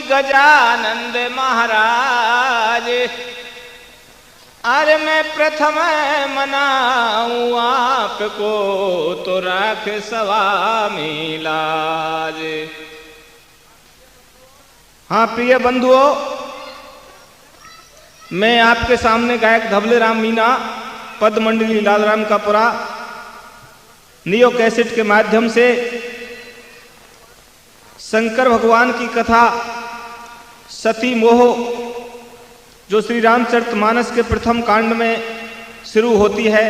गजानंद महाराज, अरे मैं प्रथम मनाऊं आपको तो राख स्वामी लाज। हाँ प्रिय बंधुओं, मैं आपके सामने गायक धवले राम मीना, पद मंडली लालराम कापुरा, नियो कैसेट के माध्यम से शंकर भगवान की कथा सती मोह, जो श्री रामचरितमानस के प्रथम कांड में शुरू होती है,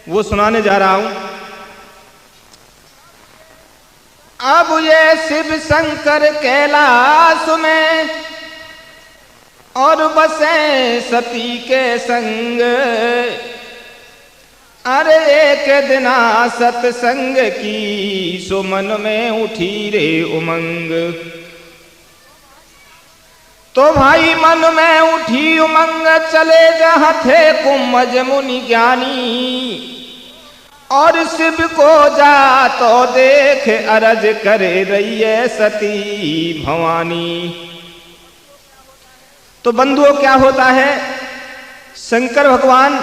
वो सुनाने जा रहा हूं। अब ये शिव शंकर कैलाश में और बसे सती के संग, अरे एक दिना सत्संग की सो मन में उठी रे उमंग। तो भाई मन में उठी उमंग, चले जहाँ थे कुंभज मुनि ज्ञानी, और शिव को जा तो देख अरज करे रही है सती भवानी। तो बंधुओं क्या होता है, शंकर भगवान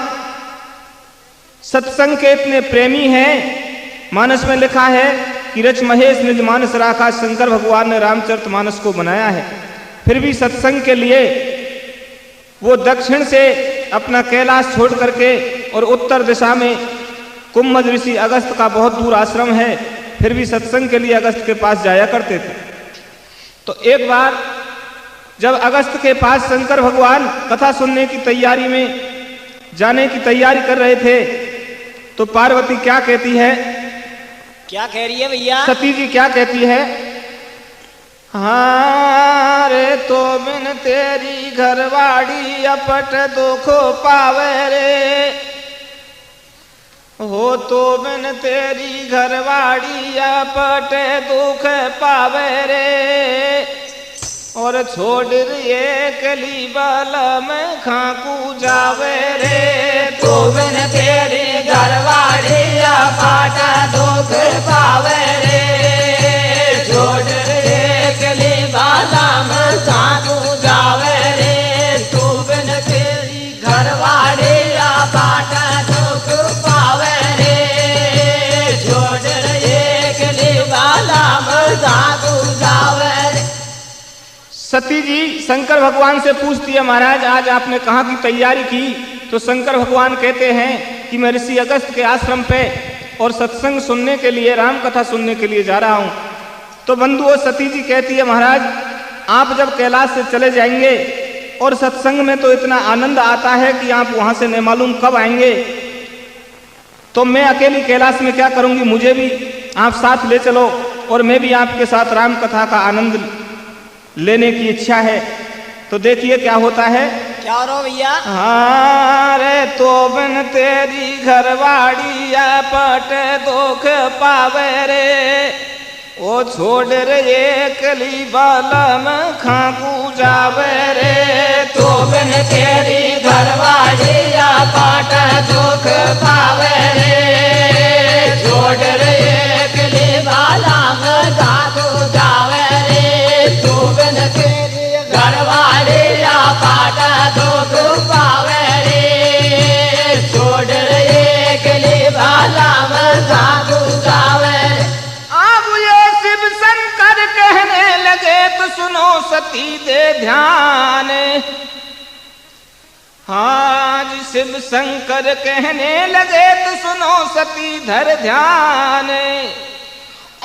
सत्संग के इतने प्रेमी हैं। मानस में लिखा है कि रच महेश निज मानस राखा, शंकर भगवान ने रामचरितमानस को बनाया है। फिर भी सत्संग के लिए वो दक्षिण से अपना कैलाश छोड़ करके और उत्तर दिशा में कुंभज ऋषि अगस्त का बहुत दूर आश्रम है, फिर भी सत्संग के लिए अगस्त के पास जाया करते थे। तो एक बार जब अगस्त के पास शंकर भगवान कथा सुनने की तैयारी में जाने की तैयारी कर रहे थे, तो पार्वती क्या कहती है? क्या कह रही है भैया? सती जी क्या कहती है? हाँ रे तो बिन तेरी घरवाड़ी अपट दुख पावे रे, हो तो बिन तेरी घरवाड़ी अपट दुख पावे रे, और छोड़ रे कली बाला में खाकू जावे रे, तो बिन तेरी घरवाड़ी पाट दुख पावे रे, छोड़ रे कली बाला में खाकू जावे रे, तो बिन तेरी घरवाड़ी पाट दुख पावे रे, छोड़ रे कली बाला में खाकू जावे रे। सती जी शंकर भगवान से पूछती है, महाराज आज आपने कहाँ की तैयारी की? तो शंकर भगवान कहते हैं कि मैं ऋषि अगस्त के आश्रम पे और सत्संग सुनने के लिए, राम कथा सुनने के लिए जा रहा हूँ। तो बंधुओं, सती जी कहती है, महाराज आप जब कैलाश से चले जाएंगे और सत्संग में तो इतना आनंद आता है कि आप वहां से न मालूम कब आएंगे, तो मैं अकेली कैलाश में क्या करूंगी, मुझे भी आप साथ ले चलो और मैं भी आपके साथ राम कथा का आनंद लेने की इच्छा है। तो देखिए क्या होता है। क्या हो भैया? हाँ रे तो बिन तेरी घरवाड़ी पट दुख पावे रे, ओ छोड़ रे कली बाला में खाकू जावे रे, तो बिन तेरी घरवाड़ी पाट दुख पावे रे, छोड़ रे कली बाला में खाकू जावे रे, तो बिन तेरी घरवाड़ी पाट दुख पावे रे, छोड़ रे कली बाला में खाकू जावे रे। अब ये शिव शंकर कहने लगे तो सुनो सती दे ध्यान। हाँ जी शिव शंकर कहने लगे तो सुनो सती धर ध्यान,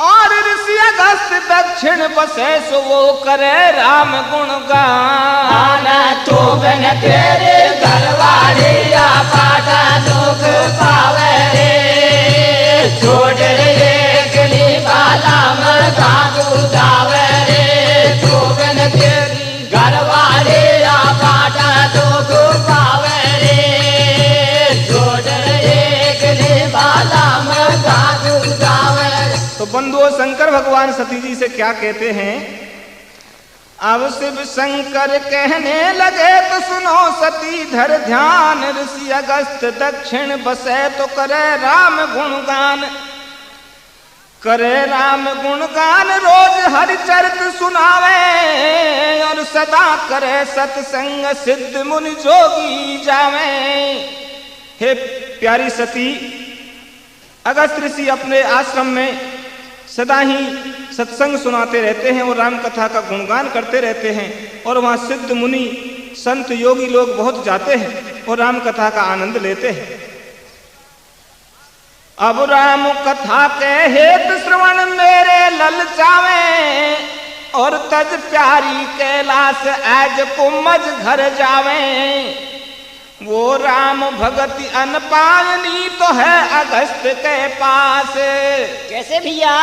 और ऋषि अगस्त दक्षिण बसे सो वो करे राम गुणगान, तो बिन तेरे घरवाड़ी पाट दुख पावे रे, छोड़ रे कली बाला में खाकू जावे रे, तो बिन तेरी घरवाड़ी पाट दुख पावे रे, छोड़ रे कली बाला में खाकू जावे रे। तो बंधुओं, शंकर भगवान सती जी से क्या कहते हैं? अब शिव शंकर कहने लगे तो सुनो सती धर ध्यान, ऋषि अगस्त दक्षिण बसे तो करे राम गुणगान। करे राम गुणगान रोज हरिचरित सुनावे, और सदा करे सत्संग सिद्ध मुनि जोगी जावे। हे प्यारी सती, अगस्त ऋषि अपने आश्रम में सदा ही सत्संग सुनाते रहते हैं और राम कथा का गुणगान करते रहते हैं, और वहाँ सिद्ध मुनि संत योगी लोग बहुत जाते हैं और राम कथा का आनंद लेते हैं। अब राम कथा के हेत श्रवण मेरे ललचावे, और तज प्यारी कैलाश आज कुमज घर जावे। वो राम भगति अनपायनी तो है अगस्त के पास। कैसे भैया?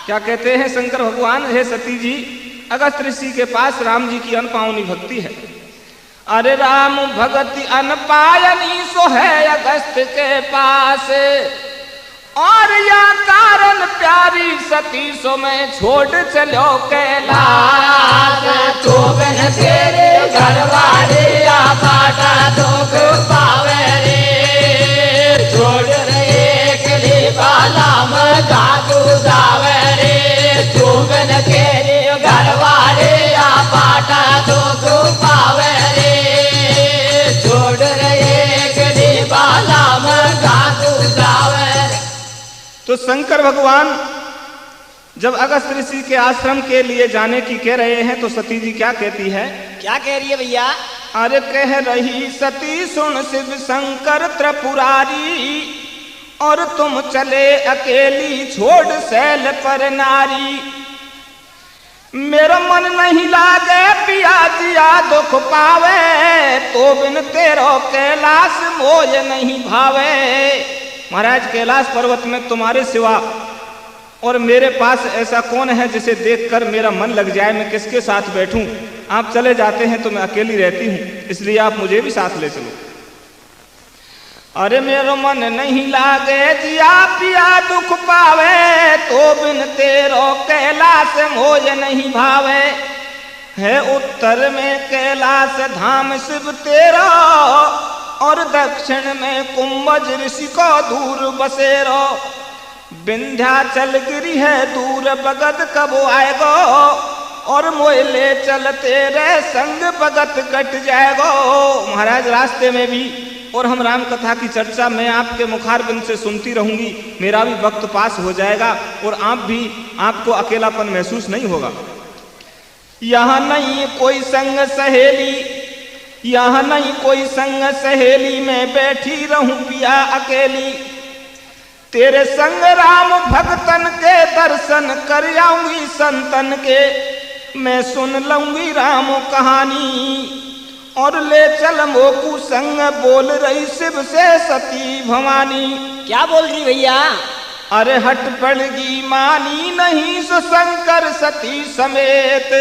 क्या कहते हैं शंकर भगवान? हे सती जी, अगस्त ऋषि के पास राम जी की अनपावनी भक्ति है। अरे राम भगति अनपायनी सो है अगस्त के पास, और या कारण प्यारी सती सो मैं छोड़ चलो कैलाश। तो बिन तेरे घर वाले बाटा दुख पावे रे, छोड़ रे कली बाला मगा तू जावे रे। तो बिन तेरे घर वाले बाटा दुख पावे रे, छोड़ रे कली बाला मगा तू जावे। तो शंकर भगवान जब अगस्त ऋषि के आश्रम के लिए जाने की कह रहे हैं तो सती जी क्या कहती है? क्या कह रही है भैया? अरे कह रही सती सुन शिव शंकर त्रिपुरारी, और तुम चले अकेली छोड़ शैल पर नारी। मेरा मन नहीं लागे पिया जिया दुख पावे, तो बिन तेरो कैलाश मोय नहीं भावे। महाराज, कैलाश पर्वत में तुम्हारे सिवा और मेरे पास ऐसा कौन है जिसे देखकर मेरा मन लग जाए? मैं किसके साथ बैठूं? आप चले जाते हैं तो मैं अकेली रहती हूं, इसलिए आप मुझे भी साथ ले चलो। अरे मेरा मन नहीं लागे जिया पिया दुख पावे, तो बिन तेरो कैलाश मोय नहीं भावे। है उत्तर में कैलाश धाम शिव तेरा, और दक्षिण में कुंभज ऋषि को दूर बसेरो। विंध्याचल गिरी है दूर बगत कब आएगो, और मोयले चल तेरे संग बगत कट जाएगो। महाराज, रास्ते में भी और हम राम कथा की चर्चा मैं आपके मुखारबिंद से सुनती रहूंगी, मेरा भी वक्त पास हो जाएगा और आपको अकेलापन महसूस नहीं होगा। यहाँ नहीं कोई संग सहेली, यहाँ नहीं कोई संग सहेली, मैं बैठी रहूं पिया अकेली। तेरे संग राम भक्तन के दर्शन कर आऊंगी संतन के, मैं सुन लूंगी राम कहानी। और ले चल मोकू संग बोल रही शिव से सती भवानी। क्या बोल रही भैया? अरे हट पड़गी मानी नहीं सो शंकर सती समेत,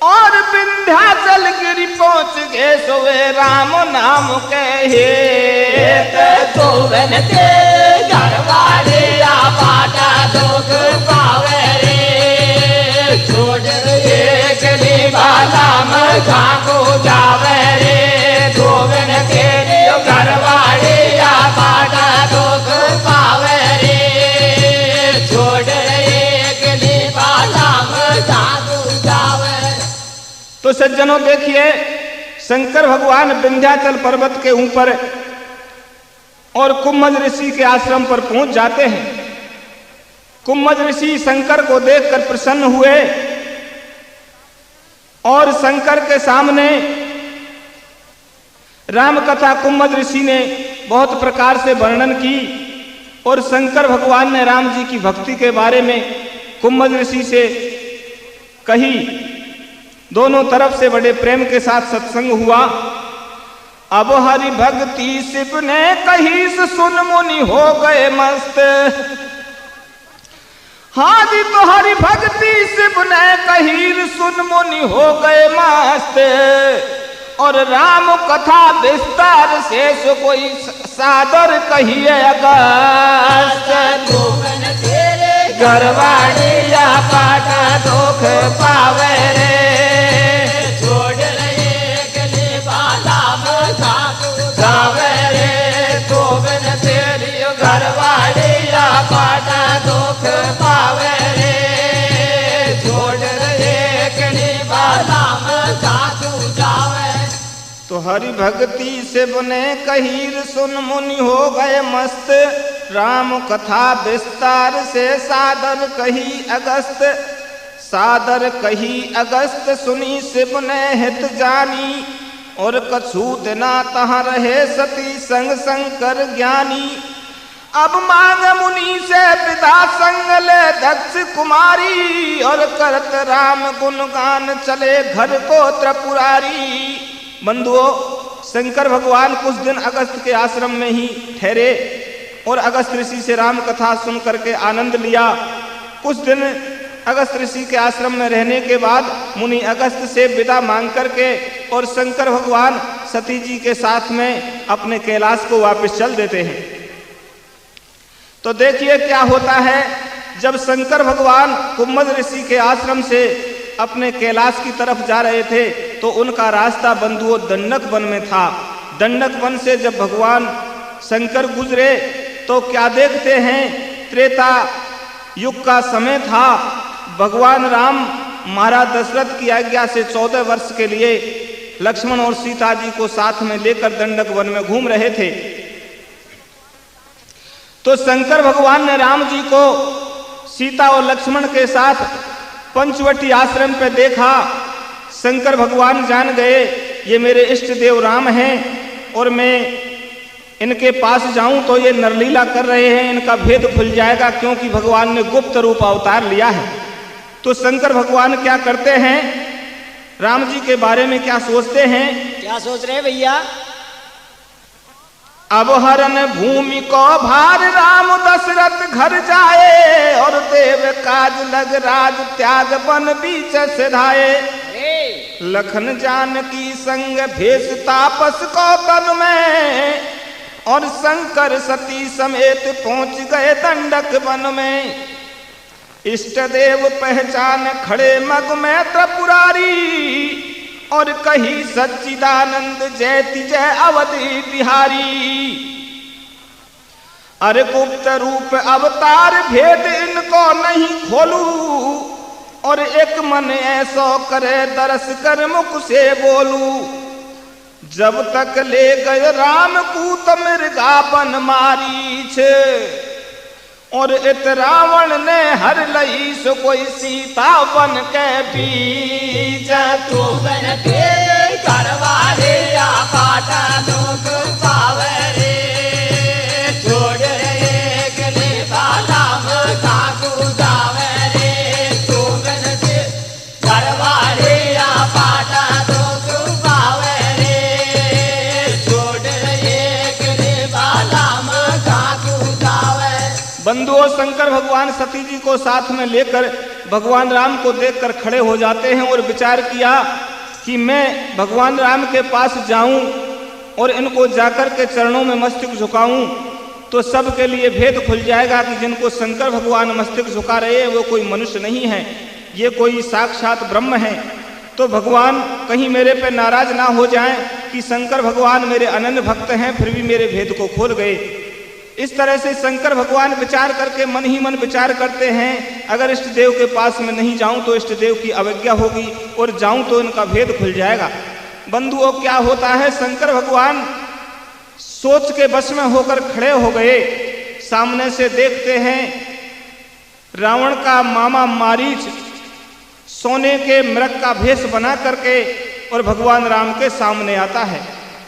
और विंध्याचल गिरी पहुंच गए सोवे राम नाम कहे। तो बन ते घर वाले बाटा दुख पावे रे, छोड़ रे गली वाला मगा को जावे रे। तो बन तेरे घर वाले बाटा दुख पावे रे, छोड़ रे गली वाला मगा को जावे। तो सज्जनों देखिए, शंकर भगवान विंध्याचल पर्वत के ऊपर और कुम्भज ऋषि के आश्रम पर पहुंच जाते हैं। कुम्भज ऋषि शंकर को देखकर प्रसन्न हुए और शंकर के सामने राम कथा कुम्भज ऋषि ने बहुत प्रकार से वर्णन की, और शंकर भगवान ने राम जी की भक्ति के बारे में कुम्भज ऋषि से कही। दोनों तरफ से बड़े प्रेम के साथ सत्संग हुआ। अब हरि भक्ति शिव ने कही सुन मुनि हो गए मस्त। हाँ जी, तो हरि भक्ति शिव ने कही सुन मुनि हो गए मस्त। और राम कथा विस्तार से सो कोई सादर कहिए अगस्त। घरवाड़ी या पाटा दुख पावे रे, छोड़ रे गली वाला मगा तू जावे रे। तो बिन तेरी घरवाड़ी या पाटा हरि भक्ति से बने कहीर सुन मुनि हो गए मस्त। राम कथा विस्तार से सादर कही अगस्त। सादर कही अगस्त सुनी शिव ने हित जानी। और कछूत ना तहाँ रहे सती संग शंकर ज्ञानी। अब मांग मुनि से विदा संग ले दक्ष कुमारी। और करत राम गुणगान चले घर को त्रिपुरारी। बंधुओं, शंकर भगवान कुछ दिन अगस्त के आश्रम में ही ठहरे और अगस्त ऋषि से राम कथा सुन करके आनंद लिया। कुछ दिन अगस्त ऋषि के आश्रम में रहने के बाद मुनि अगस्त से विदा मांग करके और शंकर भगवान सती जी के साथ में अपने कैलाश को वापस चल देते हैं। तो देखिए क्या होता है, जब शंकर भगवान कुम्मद ऋषि के आश्रम से अपने कैलाश की तरफ जा रहे थे तो उनका रास्ता बंधुओं दंडक वन में था। दंडक वन से जब भगवान शंकर गुजरे तो क्या देखते हैं, त्रेता युग का समय था। भगवान राम महाराज दशरथ की आज्ञा से 14 वर्ष के लिए लक्ष्मण और सीता जी को साथ में लेकर दंडक वन में घूम रहे थे। तो शंकर भगवान ने राम जी को सीता और लक्ष्मण के साथ पंचवटी आश्रम पे देखा। शंकर भगवान जान गए ये मेरे इष्ट देव राम हैं और मैं इनके पास जाऊं तो ये नरलीला कर रहे हैं, इनका भेद खुल जाएगा, क्योंकि भगवान ने गुप्त रूप अवतार लिया है। तो शंकर भगवान क्या करते हैं, राम जी के बारे में क्या सोचते हैं? क्या सोच रहे हैं भैया? अब हरन भूमि को भार राम दशरथ घर जाए। और देव काज लग राज त्याग बन बीच सिधाए। लखन जानकी संग भेष तापस को तन में। और शंकर सती समेत पहुंच गए दंडक वन में। इष्ट देव पहचान खड़े मग में त्रिपुरारी। और कही सच्चिदानंद जयति जय अवधि बिहारी। अरे गुप्त रूप अवतार भेद इनको नहीं खोलू। और एक मन ऐसो करे दरस कर मुख से बोलू। जब तक ले गए राम कूत मृगा बन मारीछ। और इत रावण ने हर लई सो कोई सीता बन के बीच। तू बन के करवाले या पाटा दुख पावे रे। छोड़ रे गले बाला मका गुदावे रे। तू बन के करवाले या पाटा दुख पावे रे। छोड़ रे गले बाला मका गुदावे। बंधुओं, शंकर भगवान सती जी को साथ में लेकर भगवान राम को देखकर खड़े हो जाते हैं और विचार किया कि मैं भगवान राम के पास जाऊं और इनको जाकर के चरणों में मस्तक झुकाऊं तो सबके लिए भेद खुल जाएगा कि जिनको शंकर भगवान मस्तक झुका रहे हैं वो कोई मनुष्य नहीं है, ये कोई साक्षात ब्रह्म है। तो भगवान कहीं मेरे पे नाराज ना हो जाएं कि शंकर भगवान मेरे अनन्य भक्त हैं फिर भी मेरे भेद को खोल गए। इस तरह से शंकर भगवान विचार करके मन ही मन विचार करते हैं, अगर इष्ट देव के पास में नहीं जाऊं तो इष्ट देव की अवज्ञा होगी और जाऊं तो इनका भेद खुल जाएगा। बंधुओं, क्या होता है, शंकर भगवान सोच के बस में होकर खड़े हो गए। सामने से देखते हैं रावण का मामा मारीच सोने के मृग का भेष बना करके और भगवान राम के सामने आता है।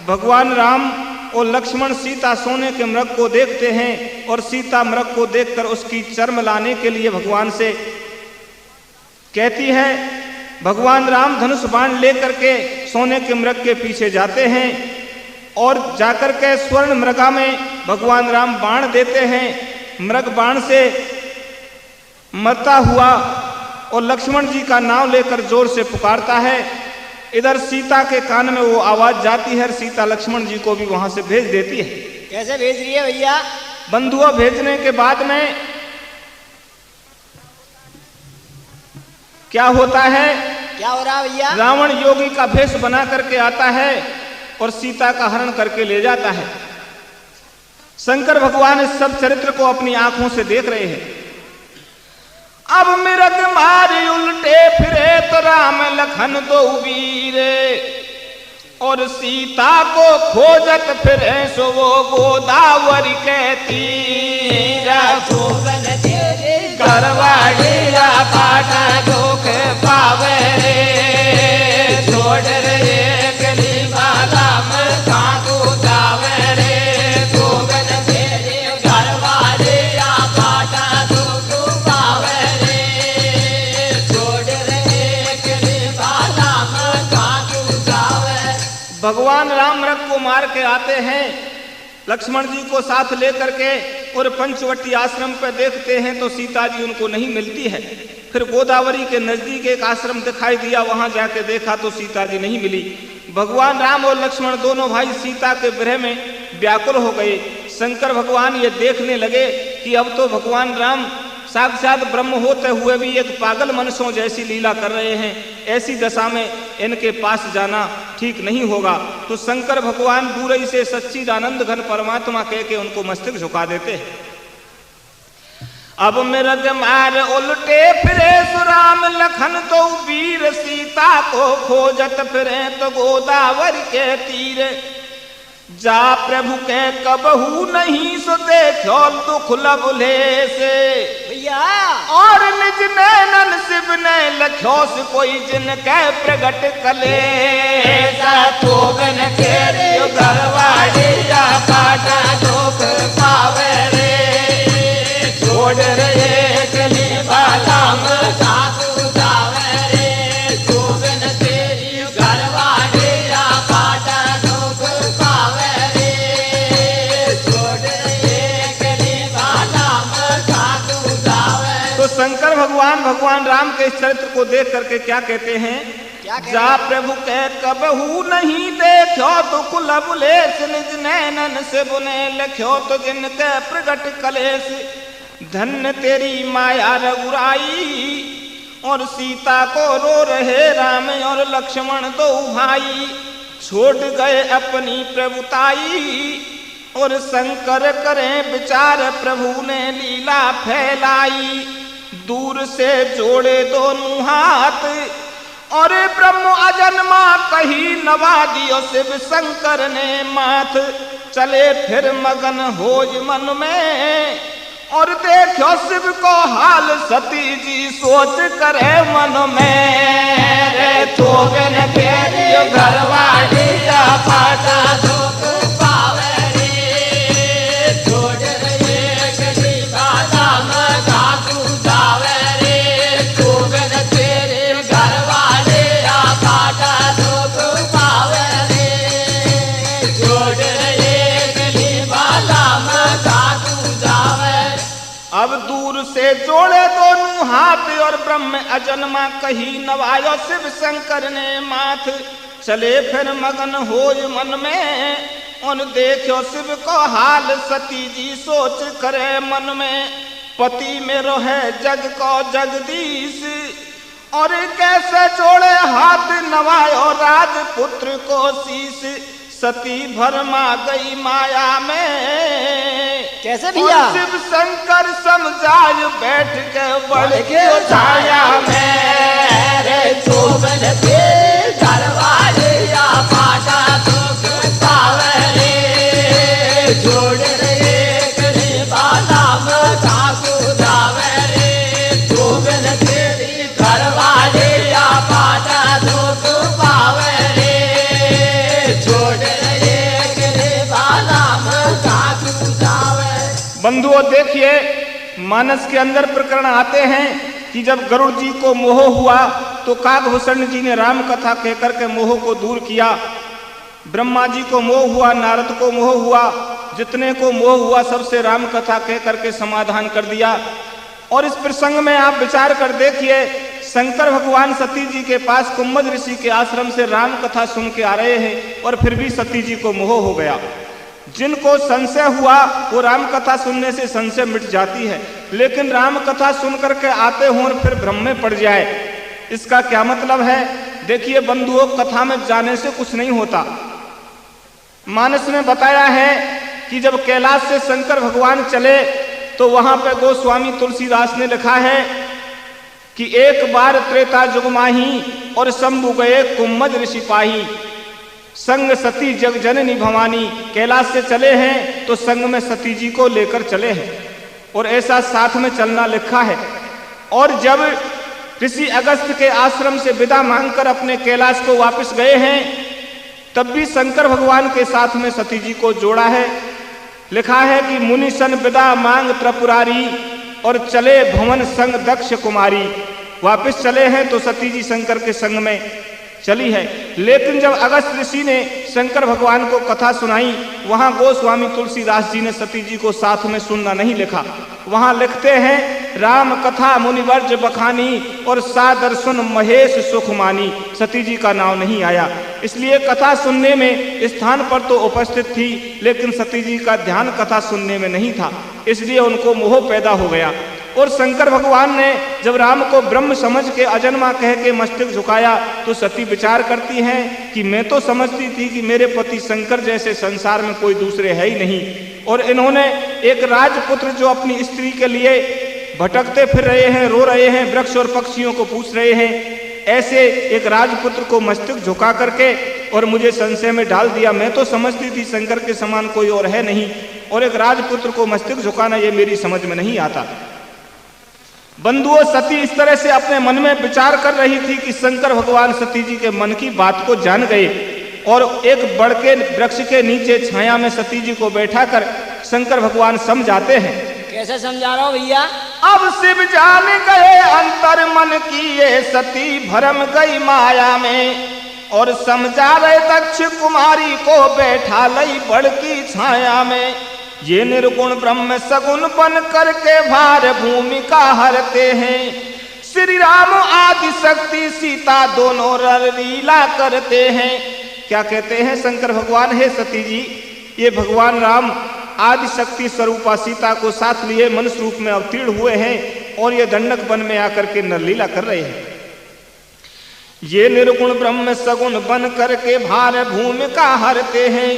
भगवान राम और लक्ष्मण सीता सोने के मृग को देखते हैं और सीता मृग को देखकर उसकी चर्म लाने के लिए भगवान से कहती है। भगवान राम धनुष बाण लेकर के सोने के मृग के पीछे जाते हैं और जाकर के स्वर्ण मृगा में भगवान राम बाण देते हैं। मृग बाण से मरता हुआ और लक्ष्मण जी का नाम लेकर जोर से पुकारता है। इधर सीता के कान में वो आवाज जाती है, सीता लक्ष्मण जी को भी वहां से भेज देती है। कैसे भेज रही है भैया? बंधुओं, भेजने के बाद में क्या होता है, क्या हो रहा भैया? रावण योगी का भेष बना करके आता है और सीता का हरण करके ले जाता है। शंकर भगवान इस सब चरित्र को अपनी आंखों से देख रहे हैं। अब मृग मारी उल्टे फिरे तो राम लखन दो वीर। और सीता को खोजत फिरे सो वो गोदावरी के तीर। जोगन तेरे करवाड़िया काटा दुख पावे रे, छोड़ रे गली वाला में काकू जावे रे। जोगन तेरे घर वाले या काटा दुख पावे रे, छोड़ रे गली वाला में काकू जावे। भगवान राम रथ को मार के आते हैं, लक्ष्मण जी को साथ लेकर के, और पंचवटी आश्रम पर देखते हैं तो सीता जी उनको नहीं मिलती है। फिर गोदावरी के नजदीक एक आश्रम दिखाई दिया, वहां जाके देखा तो सीता जी नहीं मिली। भगवान राम और लक्ष्मण दोनों भाई सीता के विरह में व्याकुल हो गए। शंकर भगवान ये देखने लगे कि अब तो भगवान राम साक्षात ब्रह्म होते हुए भी एक पागल मनुष्यों जैसी लीला कर रहे हैं, ऐसी दशा में इनके पास जाना ठीक नहीं होगा। तो शंकर भगवान दूर ही से सच्चिदानंद घन परमात्मा कह के उनको मस्तक झुका देते हैं। अब मृग मार उल्टे फिरे सुराम लखन तो वीर, सीता को खोजत फिरे तो गोदावरी के तीर। जा प्रभु के कबहू नहीं सो देखो दुख लबुले से, भैया और निज नैनन शिव ने लख्योस कोई जिनके प्रगट कले। जोगन तेरे घर वाले या काटा दुख पावे रे, छोड़ रे गली वाला में काकू जावे रे। जोगन तेरी घर वाले या काटा दुख पावे रे, छोड़ रे गली वाला में काकू जावे। तो शंकर भगवान राम के इस चरित्र को देख करके क्या कहते हैं? जा प्रभु के कबहू नहीं देखो दुख लबुलेस, निज नैनन से बुने लख्यो तो जिनके प्रगट कलेश। धन्य तेरी माया रघुराई, और सीता को रो रहे राम और लक्ष्मण दो भाई। छोड़ गए अपनी प्रभुताई, और शंकर करें विचार प्रभु ने लीला फैलाई। दूर से जोड़े दोनों हाथ, और ब्रह्म अजन्मा कही नवा दियो शिव शंकर ने माथ। चले फिर मगन होज मन में, और देखो शिव को हाल सती जी सोच करे मन में। रे जोगन तेरे घर वाले या काटा दुख पावे रे, छोड़ रे गली वाला में काकू जावे रे। जोगन तेरे घर वाले या काटा दुख पावे रे, छोड़ रे गली वाला में काकू जावे। अब दूर से जोड़े दोनों हाथ, और ब्रह्म अजन्मा कही नवायो शिव शंकर ने माथ। चले फिर मगन होय मन में, उन देखो शिव को हाल सती जी सोच करे मन में। पति में रोहे जग को जगदीश, और कैसे जोड़े हाथ नवायो राजपुत्र को शीश। सती भरमा गई माया में, कैसे भैया? और शिव शंकर समझाय बैठ के बढ़ के छाया में। रे जोगन तेरे घर वाले या काटा दुख पावे रे, छोड़ रे गली वाला में काकू जावे रे। जोगन तेरे घर वाले या काटा दुख पावे रे, छोड़ रे गली वाला में काकू जावे। बंधुओं देखिए, मानस के अंदर प्रकरण आते हैं कि जब गरुड़ जी को मोह हुआ तो काकभूषण जी ने राम कथा कहकर के मोह को दूर किया। ब्रह्मा जी को मोह हुआ, नारद को मोह हुआ, जितने को मोह हुआ सबसे राम कथा कह करके समाधान कर दिया। और इस प्रसंग में आप विचार कर देखिए, शंकर भगवान सती जी के पास कुम्भज ऋषि के आश्रम से राम कथा सुन के आ रहे हैं, और फिर भी सती जी को मोह हो गया। जिनको संशय हुआ वो राम कथा सुनने से संशय मिट जाती है, लेकिन राम कथा सुन करके आते हों और फिर भ्रम में पड़ जाए, इसका क्या मतलब है? देखिए बंधुओं, कथा में जाने से कुछ नहीं होता। मानस में बताया है कि जब कैलाश से शंकर भगवान चले तो वहां पे गोस्वामी तुलसीदास ने लिखा है कि एक बार त्रेता जुग माही, और शंभु गए कुम्भज ऋषि पाही। संग सती जग जननी भवानी, कैलाश से चले हैं तो संग में सती जी को लेकर चले हैं और ऐसा साथ में चलना लिखा है। और जब ऋषि अगस्त्य के आश्रम से विदा मांगकर अपने कैलाश को वापस गए हैं तब भी शंकर भगवान के साथ में सती जी को जोड़ा है। लिखा है कि मुनि सन विदा मांग त्रिपुरारी और चले भवन संग दक्ष कुमारी। वापस चले हैं तो सती जी शंकर के संग में चली है। लेकिन जब अगस्त ऋषि ने शंकर भगवान को कथा सुनाई, वहां गोस्वामी तुलसीदास जी ने सती जी को साथ में सुनना नहीं लिखा। वहां लिखते हैं राम कथा मुनिवर्ज बखानी और सादर सुन महेश सुखमानी। सती जी का नाम नहीं आया, इसलिए कथा सुनने में स्थान पर तो उपस्थित थी लेकिन सती जी का ध्यान कथा सुनने में नहीं था, इसलिए उनको मोह पैदा हो गया। और शंकर भगवान ने जब राम को ब्रह्म समझ के अजन्मा कह के मस्तक झुकाया तो सती विचार करती हैं कि मैं तो समझती थी कि मेरे पति शंकर जैसे संसार में कोई दूसरे है ही नहीं, और इन्होंने एक राजपुत्र जो अपनी स्त्री के लिए भटकते फिर रहे हैं, रो रहे हैं, वृक्ष और पक्षियों को पूछ रहे हैं, ऐसे एक राजपुत्र को मस्तक झुका करके और मुझे संशय में डाल दिया। मैं तो समझती थी शंकर के समान कोई और है नहीं, और एक राजपुत्र को मस्तक झुकाना ये मेरी समझ में नहीं आता। बंधुओं, सती इस तरह से अपने मन में विचार कर रही थी कि शंकर भगवान सती जी के मन की बात को जान गए और एक बड़ के वृक्ष के नीचे छाया में सती जी को बैठा कर शंकर भगवान समझाते हैं। कैसे समझा रहा हो भैया? अब शिव जान गए अंतर मन की ये सती भरम गई माया में, और समझा रहे दक्ष कुमारी को बैठा लई बड़ की छाया में। ये निर्गुण ब्रह्म सगुण बन करके भार भूमिका हरते हैं। श्री राम आदि शक्ति सीता दोनों लीला करते हैं। क्या कहते हैं शंकर भगवान? हे सती जी, ये भगवान राम आदि शक्ति स्वरूपा सीता को साथ लिए मनुष्य रूप में अवतीर्ण हुए हैं और ये दंडक वन में आकर के नरलीला कर रहे हैं। ये निर्गुण ब्रह्म सगुण बन करके भार भूमिका हरते हैं।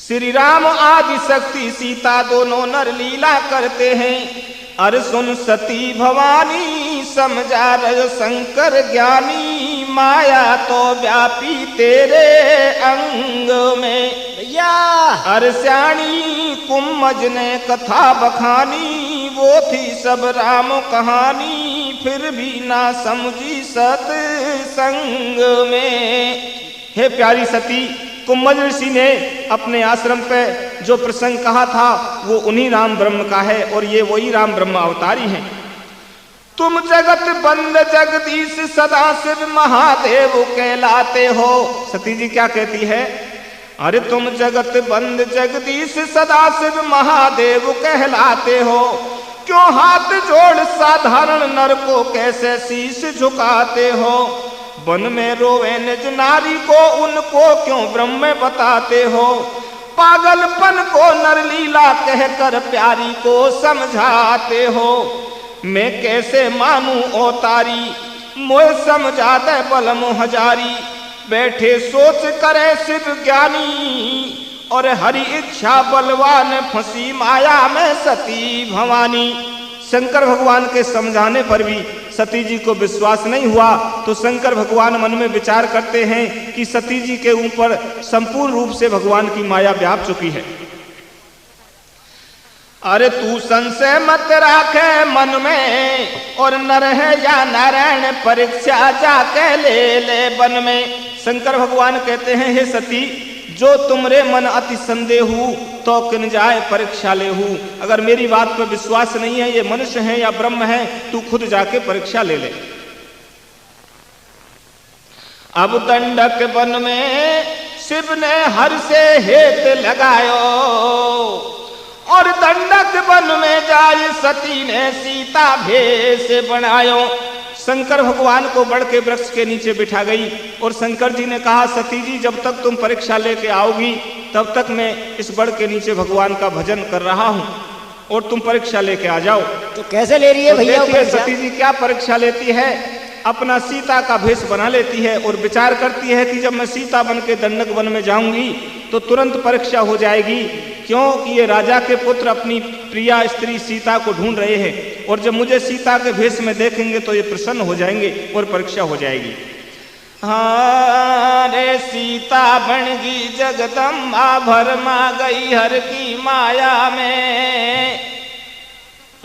श्री राम आदि शक्ति सीता दोनों नर लीला करते हैं। अरे सुन सती भवानी समझा रहे शंकर ज्ञानी, माया तो व्यापी तेरे अंग में। भैया अरे श्याणी कुम्मज ने कथा बखानी, वो थी सब राम कहानी, फिर भी ना समझी सत्संग में। हे प्यारी सती, कुम्मज ऋषि ने अपने आश्रम पे जो प्रसंग कहा था वो उन्हीं राम ब्रह्म का है और ये वही राम ब्रह्म अवतारी हैं। तुम जगत बंद जगदीश सदा शिव महादेव कहलाते हो। सती जी क्या कहती है? अरे तुम जगत बंद जगदीश सदा शिव महादेव कहलाते हो, क्यों हाथ जोड़ साधारण नर को कैसे शीश झुकाते हो। वन में रोवे निज नारी को, उनको क्यों ब्रह्म बताते हो। पागलपन को नरलीला कहकर प्यारी को समझाते हो। मैं कैसे मानूं ओ तारी, मोह समझा दे बल मोहजारी। बैठे सोच करे शिव ज्ञानी, और हरि इच्छा बलवान फंसी माया में सती भवानी। शंकर भगवान के समझाने पर भी सती जी को विश्वास नहीं हुआ तो शंकर भगवान मन में विचार करते हैं कि सती जी के ऊपर संपूर्ण रूप से भगवान की माया व्याप चुकी है। अरे तू संशय मत राखे मन में, और नर है या नारायण परीक्षा जाके ले वन में। शंकर भगवान कहते हैं, हे सती, जो तुमरे मन अति संदेह तो किन जाए परीक्षा ले हूँ। अगर मेरी बात पर विश्वास नहीं है, ये मनुष्य है या ब्रह्म है, तू खुद जाके परीक्षा ले ले। अब दंडक वन में शिव ने हर से हेत लगायो, और दंडक वन में जाय सती ने सीता भेष बनायो। शंकर भगवान को बड़ के वृक्ष के नीचे बिठा गई और शंकर जी ने कहा, सती जी जब तक तुम परीक्षा लेके आओगी तब तक मैं इस बड़ के नीचे भगवान का भजन कर रहा हूँ और तुम परीक्षा लेके आ जाओ। तो कैसे ले रही है भैया? सती जी क्या परीक्षा लेती है? अपना सीता का भेष बना लेती है और विचार करती है कि जब मैं सीता बन के दंडक वन में जाऊंगी तो तुरंत परीक्षा हो जाएगी, क्योंकि ये राजा के पुत्र अपनी प्रिया स्त्री सीता को ढूंढ रहे हैं और जब मुझे सीता के भेष में देखेंगे तो ये प्रसन्न हो जाएंगे और परीक्षा हो जाएगी। हाँ रे सीता बन गई जगदम्बा भरमा गई हर की माया में।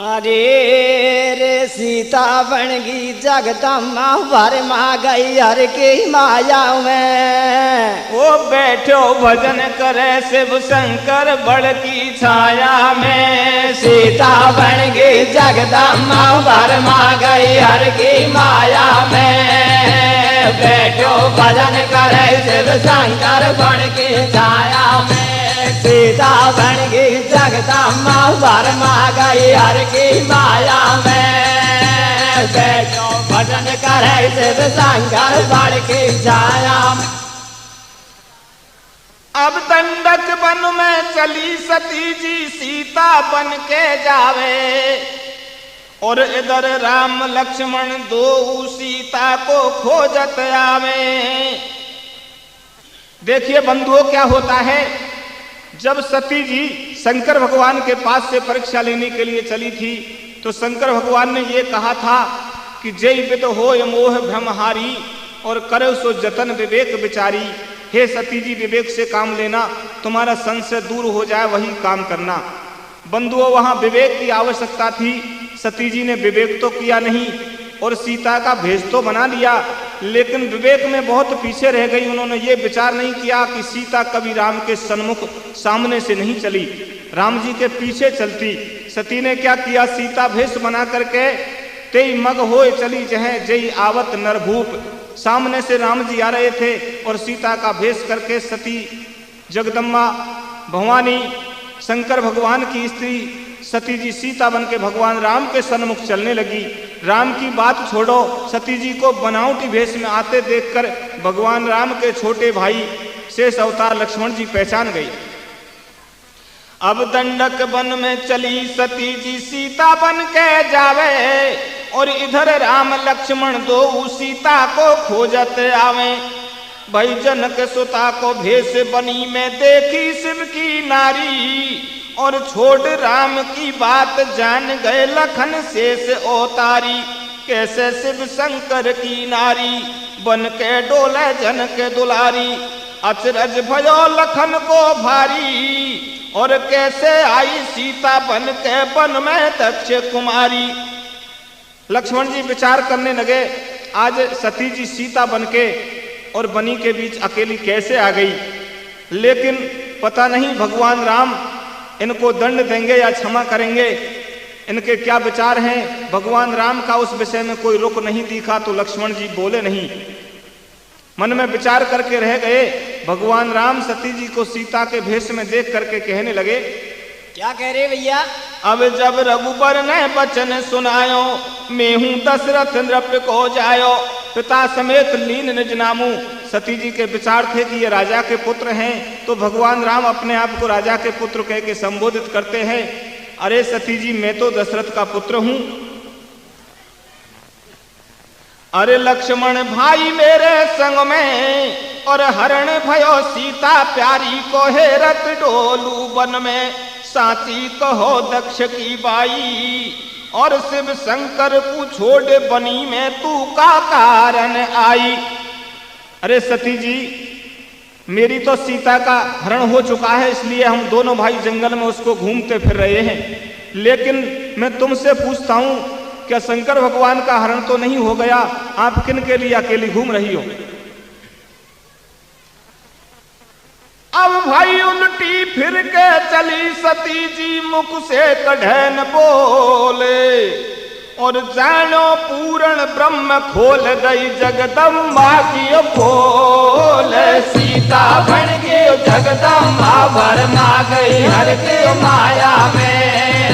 अरे रे सीता बन गई जगदम्बा भरमा गई हर की माया में। वो बैठो भजन करे शिव शंकर बड़ की छाया में। सीता बन गई जगदम्बा भरमा गई हर की माया में। बैठो भजन करे शिव शंकर बन की छाया में। सीता बन गई जगदम्बा भरमा गई हर की माया में। बैठो भजन करे शिव शंकर बन की छाया में। अब दंडक वन में चली सती जी सीता बन के जावे। और इधर राम लक्ष्मण दो सीता को खोजत आवे। देखिए बंधुओं क्या होता है, जब सती जी शंकर भगवान के पास से परीक्षा लेने के लिए चली थी तो शंकर भगवान ने ये कहा था कि जय विद होय मोह भ्रमहारी और करो सो जतन विवेक विचारी। हे सती जी विवेक से काम लेना, तुम्हारा संशय दूर हो जाए वही काम करना। बंधुओं वहां विवेक की आवश्यकता थी, सती जी ने विवेक तो किया नहीं और सीता का भेष तो बना लिया, लेकिन विवेक में बहुत पीछे रह गई। उन्होंने ये विचार नहीं किया कि सीता कभी राम के सन्मुख सामने से नहीं चली, राम जी के पीछे चलती। सती ने क्या किया, सीता भेष बना करके तेई मग होए चली जह जय आवत नरभूप। सामने से राम जी आ रहे थे और सीता का भेष करके सती जगदम्बा भवानी शंकर भगवान की स्त्री सती जी सीता बन के भगवान राम के सन्मुख चलने लगी। राम की बात छोड़ो, सती जी को बनावटी भेष में आते देखकर भगवान राम के छोटे भाई शेष अवतार लक्ष्मण जी पहचान गई। अब दंडक वन में चली सती जी सीता बन के जावे। और इधर राम लक्ष्मण दो सीता को खोजत आवे। भाई जनक सुता को भेष बनी में देखी शिव की नारी। और छोड़ राम की बात जान गए लखन शेष अवतारी। कैसे शिव शंकर की नारी बन के डोले जन के दुलारी। अचरज भयो लखन को भारी। और कैसे आई सीता बन के वन में दक्ष कुमारी। लक्ष्मण जी विचार करने लगे, आज सती जी सीता बन के और बनी के बीच अकेली कैसे आ गई। लेकिन पता नहीं भगवान राम इनको दंड देंगे या क्षमा करेंगे, इनके क्या विचार हैं। भगवान राम का उस विषय में कोई रुख नहीं दिखा तो लक्ष्मण जी बोले नहीं, मन में विचार करके रह गए। भगवान राम सती जी को सीता के भेष में देख करके कहने लगे, क्या कह रहे भैया। अब जब रघुबर ने वचन सुनायो मैं हूं दशरथ नृप को जायो। पिता समेत लीन निज नामू। सती जी के विचार थे कि ये राजा के पुत्र हैं, तो भगवान राम अपने आप को राजा के पुत्र कह के संबोधित करते हैं। अरे सती जी मैं तो दशरथ का पुत्र हूं। अरे लक्ष्मण भाई मेरे संग में और हरण भयो सीता प्यारी को हेरत डोलू वन में। साची कहो दक्ष की बाई और शिव शंकर को छोड़ बनी में तू का कारण आई। अरे सती जी मेरी तो सीता का हरण हो चुका है, इसलिए हम दोनों भाई जंगल में उसको घूमते फिर रहे हैं। लेकिन मैं तुमसे पूछता हूं, क्या शंकर भगवान का हरण तो नहीं हो गया? आप किन के लिए अकेली घूम रही हो? अब भाई उल्टी फिर के चली सती जी मुख से कढ़े न बोले। और जानो पूर्ण ब्रह्म खोल गई जगदम्बा की खोल। सीता बन गई जगदम्बा भरमा गई हर की माया में।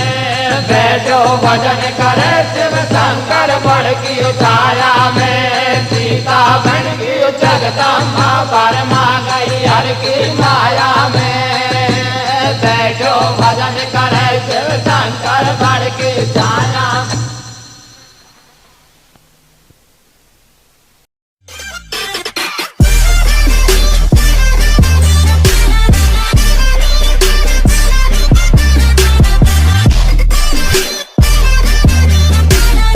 बैठो भजन करे शिव शंकर बड़ की छाया में। सीता बन गई जगदम्बा भरमा गई हर की माया में। बैठो भजन करे शिव शंकर बड़ की छाया में।